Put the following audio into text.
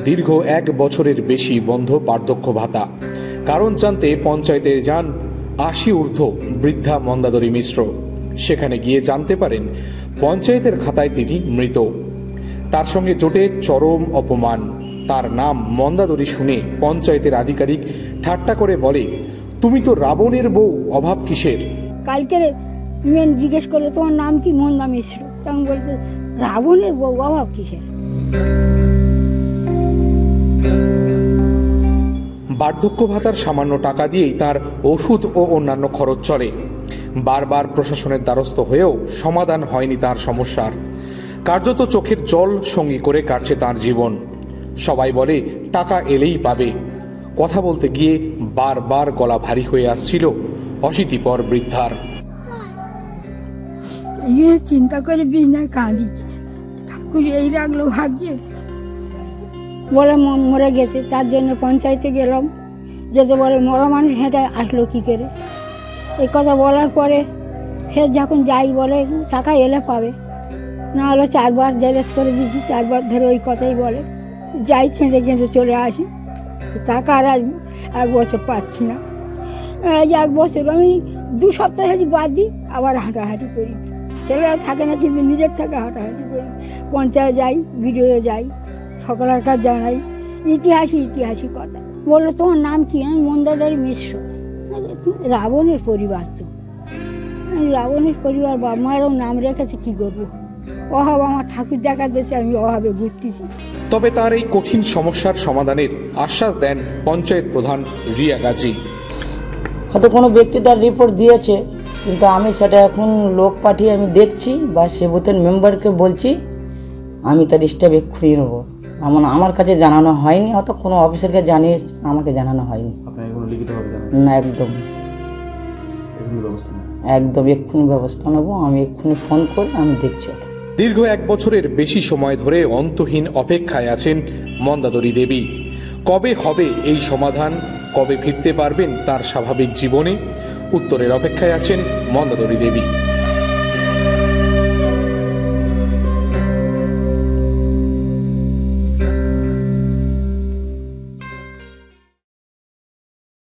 দীর্ঘ 1 বছরের বেশি বন্ধ বার্ধক্য ভাতা। কারণ জানতে পঞ্চায়েতে যান 80 ঊর্ধ্ব বৃদ্ধা মন্দাদরী মিশ্র। সেখানে গিয়ে জানতে পারেন পঞ্চায়েতের খাতায় তিনি মৃত। তার সঙ্গে জোটে চরম অপমান। তার নাম মন্দাদরী শুনে পঞ্চায়েতের আধিকারিক ঠাট্টা করে বলে, তুমি তো রাবণের বউ, অভাব কিসের? কালকে মেন জিজ্ঞেস করলো তোমার নাম কি? মন্দা মিশ্র। তখন বলতে রাবণের বউ, অভাব কিসের? বার্ধক্য ভাতার সামান্য টাকা দিয়েই তার ওষুধ ও অন্যান্য খরচ চলে। বারবার প্রশাসনের দ্বারস্থ হয়েও সমাধান হয়নি তার সমস্যার। কার্যত চোখের জল সঙ্গী করে কাটছে তার জীবন। সবাই বলে টাকা এলেই পাবে। কথা বলতে গিয়ে বারবার গলা ভারী হয়ে আসছিল অশীতিপর বৃদ্ধার। চিন্তা করে বিনা কাঁদি, ঠাকুর এই রাখলো ভাগ্যে বলে মরে গেছে। তার জন্য পঞ্চায়েতে গেলাম, যেতে বলে মরা মানুষ হেঁটে আসলো কী করে। এই কথা বলার পরে ফের যখন যাই বলে টাকা এলে পাবে, না হলে 4 বার জেরেস করে দিয়েছি, 4 বার ধরে ওই কথাই বলে। যাই কেঁদে কেঁদে চলে আসি, টাকা আর 1 বছর পাচ্ছি না। এই 1 বছর আমি 2 সপ্তাহ বাদ দিই, আবার হাঁটাহাঁটি করি। ছেলেরা থাকে না কিন্তু নিজের থেকে হাঁটাহাঁটি করি। পঞ্চায়েত যাই, ভিডিও যাই, সকলের কাছে জানাই ইতিহাসই কথা। বললো তোমার নাম কি? আমি মন্দাদরী মিশ্র। রাবণের পরিবার তো, রাবণের পরিবার, বাবা মায়েরও নাম রেখেছে, কী করবো? অভাব আমার ঠাকুর দেখা দিয়েছে, আমি অভাবে ঘুরতেছি। তবে তার এই কঠিন সমস্যার সমাধানের আশ্বাস দেন পঞ্চায়েত প্রধান রিয়া গাজী। হয়তো কোনো ব্যক্তি তার রিপোর্ট দিয়েছে, কিন্তু আমি সেটা এখন লোক পাঠিয়ে আমি দেখছি বা সে বুথের মেম্বারকে বলছি, আমি তার স্টেপ এক্ষুনি নেবো। আমার কাছে জানানো হয়নি, হয়তো কোনো অফিসারকে জানিয়ে আমাকে জানানো হয়নি। না, একদম এক্ষুনি ব্যবস্থা নেবো। আমি এক্ষুনি ফোন করে আমি দেখছি ওটা। দীর্ঘ 1 বছরের বেশি সময় ধরে অন্তহীন অপেক্ষায় আছেন মন্দাদরী দেবী। কবে হবে এই সমাধান? কবে ফিরতে পারবেন তার স্বাভাবিক জীবনে? উত্তরের অপেক্ষায় আছেন মন্দাদরী দেবী।